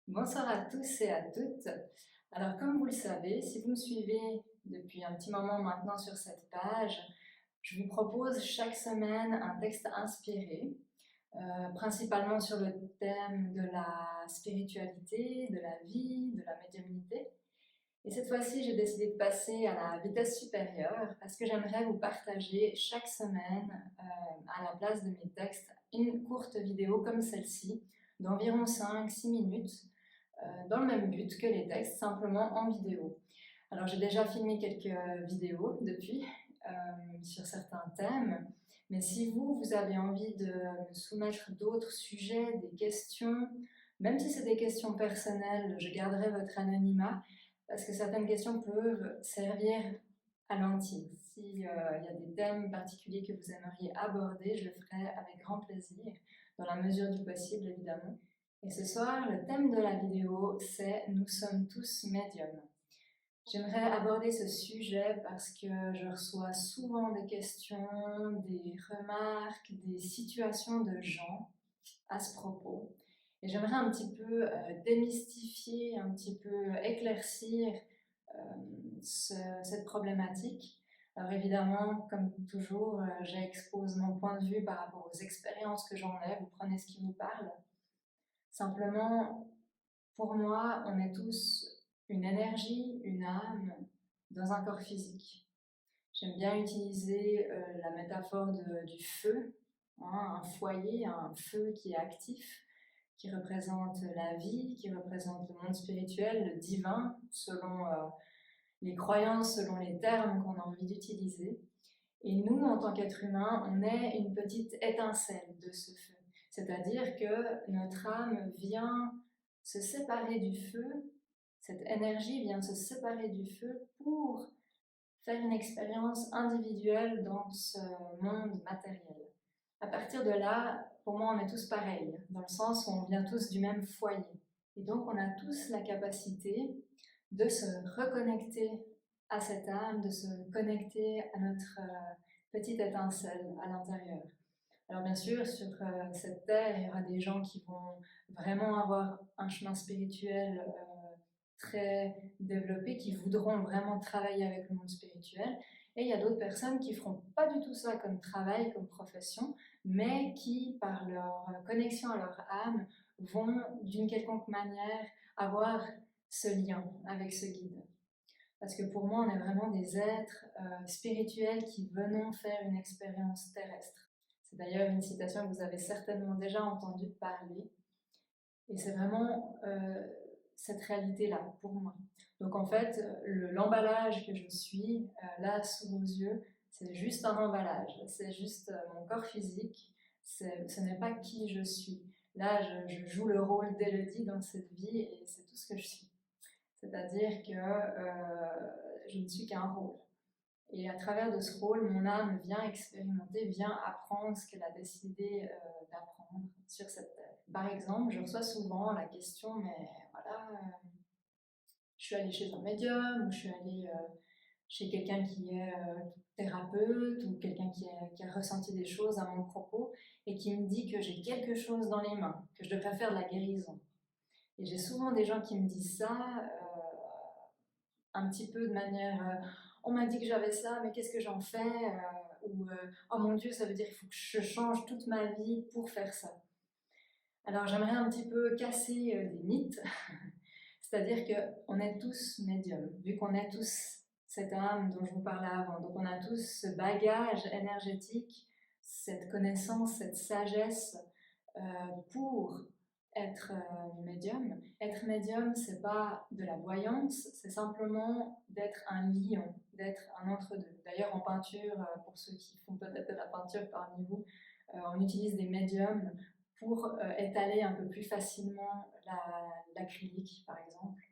Bonsoir à tous et à toutes. Alors, comme vous le savez, si vous me suivez depuis un petit moment maintenant sur cette page, je vous propose chaque semaine un texte inspiré, principalement sur le thème de la spiritualité, de la vie, de la médiumnité. Et cette fois-ci, j'ai décidé de passer à la vitesse supérieure parce que j'aimerais vous partager chaque semaine, à la place de mes textes, une courte vidéo comme celle-ci, d'environ 5-6 minutes, dans le même but que les textes, simplement en vidéo. Alors j'ai déjà filmé quelques vidéos depuis sur certains thèmes, mais si vous avez envie de me soumettre d'autres sujets, des questions, même si c'est des questions personnelles, je garderai votre anonymat parce que certaines questions peuvent servir à l'entier. S'il y a des thèmes particuliers que vous aimeriez aborder, je le ferai avec grand plaisir, dans la mesure du possible évidemment. Et ce soir, le thème de la vidéo, c'est « Nous sommes tous médiums ». J'aimerais aborder ce sujet parce que je reçois souvent des questions, des remarques, des situations de gens à ce propos. Et j'aimerais un petit peu démystifier, un petit peu éclaircir cette problématique. Alors évidemment, comme toujours, j'expose mon point de vue par rapport aux expériences que j'en ai, vous prenez ce qui vous parle. Simplement, pour moi, on est tous une énergie, une âme dans un corps physique. J'aime bien utiliser la métaphore du feu, un foyer, un feu qui est actif, qui représente la vie, qui représente le monde spirituel, le divin, selon les croyances, selon les termes qu'on a envie d'utiliser. Et nous, en tant qu'êtres humains, on est une petite étincelle de ce feu. C'est-à-dire que notre âme vient se séparer du feu, cette énergie vient se séparer du feu pour faire une expérience individuelle dans ce monde matériel. À partir de là, pour moi, on est tous pareils, dans le sens où on vient tous du même foyer. Et donc, on a tous la capacité de se reconnecter à cette âme, de se connecter à notre petite étincelle à l'intérieur. Alors bien sûr, sur cette terre, il y aura des gens qui vont vraiment avoir un chemin spirituel très développé, qui voudront vraiment travailler avec le monde spirituel. Et il y a d'autres personnes qui ne feront pas du tout ça comme travail, comme profession, mais qui, par leur connexion à leur âme, vont d'une quelconque manière avoir ce lien avec ce guide. Parce que pour moi, on est vraiment des êtres spirituels qui venons faire une expérience terrestre. C'est d'ailleurs une citation que vous avez certainement déjà entendu parler. Et c'est vraiment cette réalité-là pour moi. Donc en fait, l'emballage que je suis, là, sous vos yeux, c'est juste un emballage. C'est juste mon corps physique. Ce n'est pas qui je suis. Là, je joue le rôle d'Élodie dans cette vie et c'est tout ce que je suis. C'est-à-dire que je ne suis qu'un rôle. Et à travers de ce rôle, mon âme vient expérimenter, vient apprendre ce qu'elle a décidé d'apprendre sur cette terre. Par exemple, je reçois souvent la question, mais voilà, je suis allée chez un médium, ou je suis allée chez quelqu'un qui est thérapeute, ou quelqu'un qui a ressenti des choses à mon propos, et qui me dit que j'ai quelque chose dans les mains, que je devrais faire de la guérison. Et j'ai souvent des gens qui me disent ça, un petit peu de manière on m'a dit que j'avais ça, mais qu'est-ce que j'en fais ou oh mon Dieu, ça veut dire qu'il faut que je change toute ma vie pour faire ça. Alors j'aimerais un petit peu casser des mythes, c'est-à-dire qu'on est tous médiums, vu qu'on est tous cette âme dont je vous parlais avant, donc on a tous ce bagage énergétique, cette connaissance, cette sagesse pour être médium. Être médium, c'est pas de la voyance, c'est simplement d'être un lion, d'être un entre-deux. D'ailleurs, en peinture, pour ceux qui font peut-être de la peinture parmi vous, on utilise des médiums pour étaler un peu plus facilement l'acrylique, par exemple.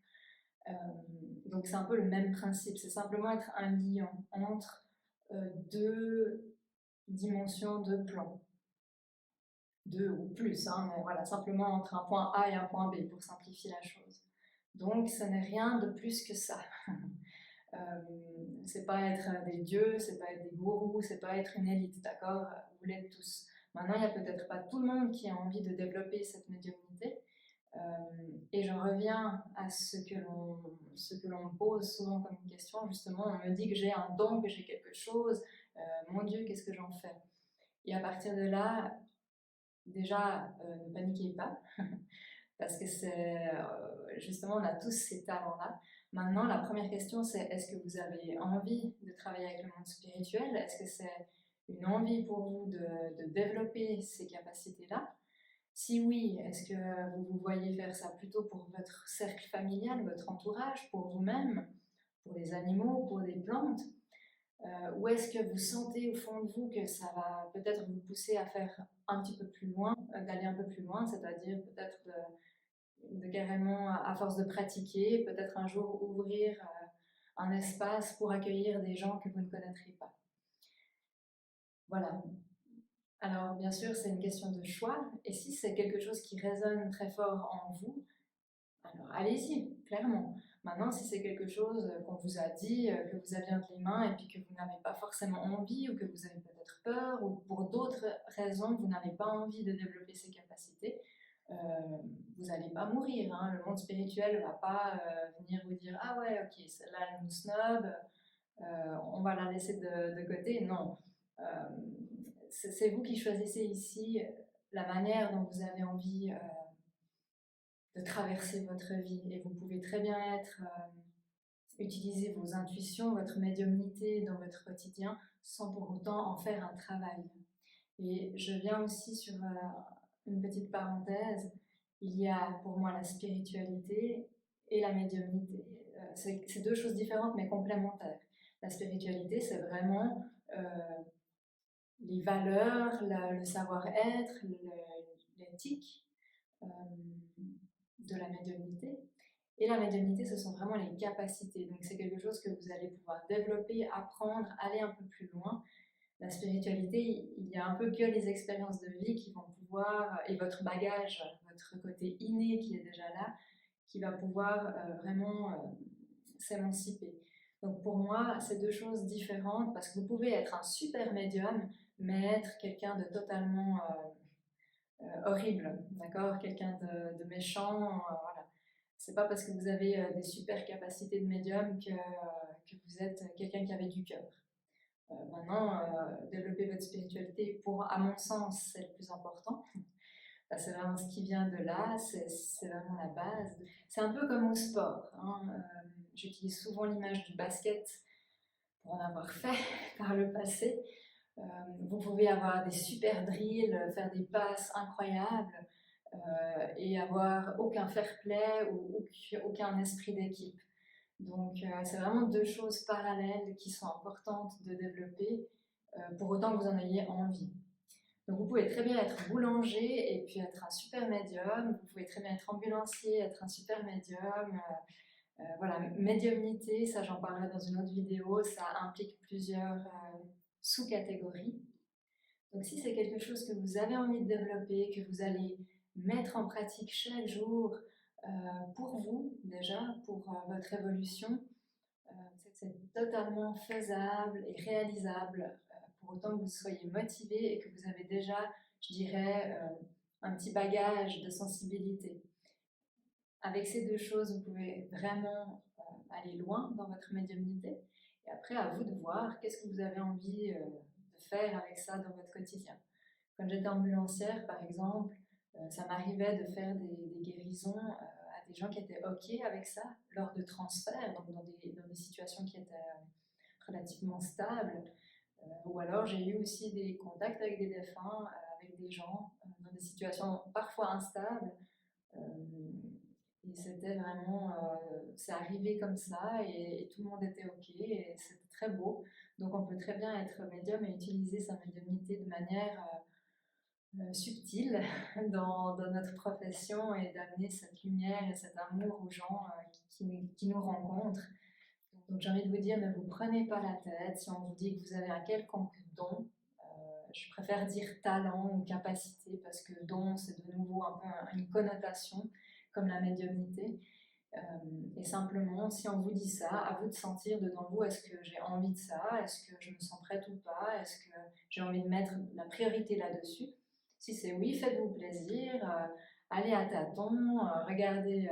Donc c'est un peu le même principe, c'est simplement être un lion entre deux dimensions, deux plans. Deux ou plus, hein, mais voilà, simplement entre un point A et un point B pour simplifier la chose. Donc ce n'est rien de plus que ça. C'est pas être des dieux, c'est pas être des gourous, c'est pas être une élite, d'accord? Vous l'êtes tous. Maintenant, il n'y a peut-être pas tout le monde qui a envie de développer cette médiumnité. Et je reviens à ce que l'on me pose souvent comme une question, justement, on me dit que j'ai un don, que j'ai quelque chose, mon Dieu, qu'est-ce que j'en fais? Et à partir de là, déjà, ne paniquez pas, parce que c'est justement, on a tous ces talents-là. Maintenant, la première question, c'est est-ce que vous avez envie de travailler avec le monde spirituel? Est-ce que c'est une envie pour vous de développer ces capacités-là? Si oui, est-ce que vous vous voyez faire ça plutôt pour votre cercle familial, votre entourage, pour vous-même, pour les animaux, pour des plantes? Ou est-ce que vous sentez au fond de vous que ça va peut-être vous pousser à faire un petit peu plus loin, d'aller un peu plus loin, c'est-à-dire peut-être de carrément, à force de pratiquer, peut-être un jour ouvrir un espace pour accueillir des gens que vous ne connaîtriez pas. Voilà. Alors, bien sûr, c'est une question de choix, et si c'est quelque chose qui résonne très fort en vous, alors allez-y, clairement. Maintenant, si c'est quelque chose qu'on vous a dit, que vous aviez entre les mains, et puis que vous n'avez pas forcément envie, ou que vous avez peut-être peur, ou pour d'autres raisons, vous n'avez pas envie de développer ces capacités, vous n'allez pas mourir. Hein. Le monde spirituel ne va pas venir vous dire «Ah ouais, ok, celle-là, elle nous snob, on va la laisser de côté». Non. C'est vous qui choisissez ici la manière dont vous avez envie de traverser votre vie. Et vous pouvez très bien utiliser vos intuitions, votre médiumnité dans votre quotidien sans pour autant en faire un travail. Et je viens aussi sur une petite parenthèse. Il y a pour moi la spiritualité et la médiumnité. C'est deux choses différentes mais complémentaires. La spiritualité, c'est vraiment les valeurs, le savoir-être, l'éthique de la médiumnité. Et la médiumnité, ce sont vraiment les capacités. Donc c'est quelque chose que vous allez pouvoir développer, apprendre, aller un peu plus loin. La spiritualité, il y a un peu que les expériences de vie qui vont pouvoir, et votre bagage, votre côté inné qui est déjà là, qui va pouvoir vraiment s'émanciper. Donc pour moi, c'est deux choses différentes, parce que vous pouvez être un super médium, mais être quelqu'un de totalement horrible, d'accord? Quelqu'un de méchant, voilà. C'est pas parce que vous avez des super capacités de médium que vous êtes quelqu'un qui avait du cœur. Maintenant, développer votre spiritualité, à mon sens, c'est le plus important. C'est vraiment ce qui vient de là, c'est vraiment la base. C'est un peu comme au sport. Hein. J'utilise souvent l'image du basket pour en avoir fait par le passé. Vous pouvez avoir des super drills, faire des passes incroyables et avoir aucun fair play ou aucun esprit d'équipe. Donc, c'est vraiment deux choses parallèles qui sont importantes de développer pour autant que vous en ayez envie. Donc, vous pouvez très bien être boulanger et puis être un super médium. Vous pouvez très bien être ambulancier, être un super médium. Voilà, médiumnité, ça j'en parlerai dans une autre vidéo, ça implique plusieurs sous-catégories. Donc, si c'est quelque chose que vous avez envie de développer, que vous allez mettre en pratique chaque jour, pour vous déjà, pour votre évolution, c'est totalement faisable et réalisable pour autant que vous soyez motivé et que vous avez déjà, je dirais, un petit bagage de sensibilité. Avec ces deux choses, vous pouvez vraiment aller loin dans votre médiumnité. Et après, à vous de voir qu'est-ce que vous avez envie de faire avec ça dans votre quotidien. Quand j'étais ambulancière, par exemple, ça m'arrivait de faire des guérisons à des gens qui étaient OK avec ça lors de transferts, donc dans des situations qui étaient relativement stables. Ou alors j'ai eu aussi des contacts avec des défunts, avec des gens dans des situations parfois instables. Et c'était vraiment, c'est arrivé comme ça et tout le monde était OK et c'était très beau. Donc on peut très bien être médium et utiliser sa médiumnité de manière subtile dans notre profession et d'amener cette lumière et cet amour aux gens qui nous rencontrent. Donc j'ai envie de vous dire, ne vous prenez pas la tête si on vous dit que vous avez un quelconque don. Je préfère dire talent ou capacité parce que don, c'est de nouveau un peu une connotation comme la médiumnité. Et simplement, si on vous dit ça, à vous de sentir dedans vous, est-ce que j'ai envie de ça? Est-ce que je me sens prête ou pas? Est-ce que j'ai envie de mettre la priorité là-dessus? Si c'est oui, faites-vous plaisir, aller à tâtons, regarder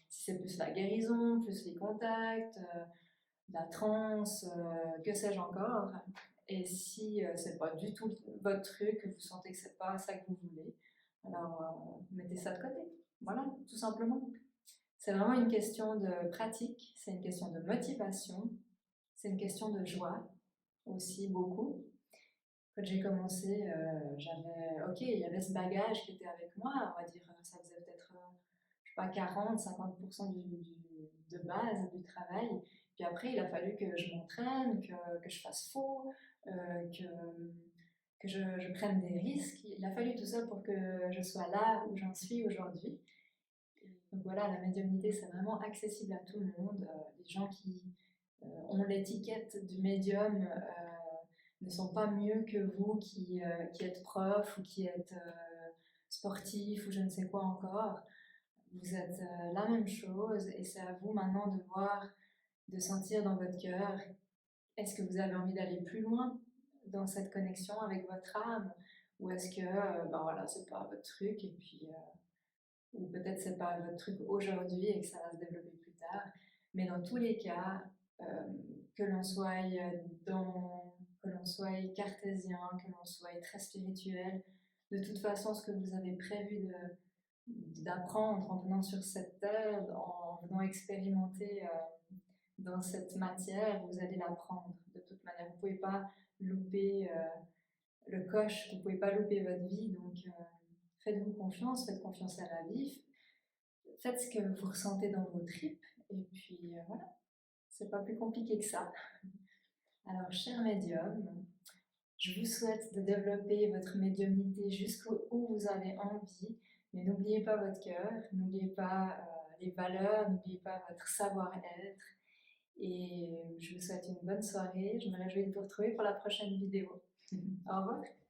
si c'est plus la guérison, plus les contacts, la transe, que sais-je encore. Et si c'est pas du tout votre truc, que vous sentez que c'est pas ça que vous voulez, alors mettez ça de côté. Voilà, tout simplement. C'est vraiment une question de pratique, c'est une question de motivation, c'est une question de joie aussi beaucoup. Quand j'ai commencé, j'avais, ok, il y avait ce bagage qui était avec moi, on va dire, ça faisait peut-être, je sais pas, 40-50% de base du travail. Puis après, il a fallu que je m'entraîne, que je fasse faux, que je prenne des risques. Il a fallu tout ça pour que je sois là où j'en suis aujourd'hui. Donc voilà, la médiumnité, c'est vraiment accessible à tout le monde. Les gens qui ont l'étiquette du médium ne sont pas mieux que vous qui êtes prof ou qui êtes sportif ou je ne sais quoi encore. Vous êtes la même chose et c'est à vous maintenant de voir, de sentir dans votre cœur, est-ce que vous avez envie d'aller plus loin dans cette connexion avec votre âme ou est-ce que ben voilà, c'est pas votre truc et puis ou peut-être c'est pas votre truc aujourd'hui et que ça va se développer plus tard. Mais dans tous les cas, euh, que l'on soit que l'on soit cartésien, que l'on soit très spirituel, de toute façon, ce que vous avez prévu d'apprendre en venant sur cette terre, en venant expérimenter dans cette matière, vous allez l'apprendre de toute manière. Vous ne pouvez pas louper le coche, vous ne pouvez pas louper votre vie, donc faites-vous confiance, faites confiance à la vie, faites ce que vous ressentez dans vos tripes, et puis voilà, c'est pas plus compliqué que ça. Alors, cher médium, je vous souhaite de développer votre médiumnité jusqu'où vous avez envie, mais n'oubliez pas votre cœur, n'oubliez pas les valeurs, n'oubliez pas votre savoir-être, et je vous souhaite une bonne soirée, je me réjouis de vous retrouver pour la prochaine vidéo. Au revoir.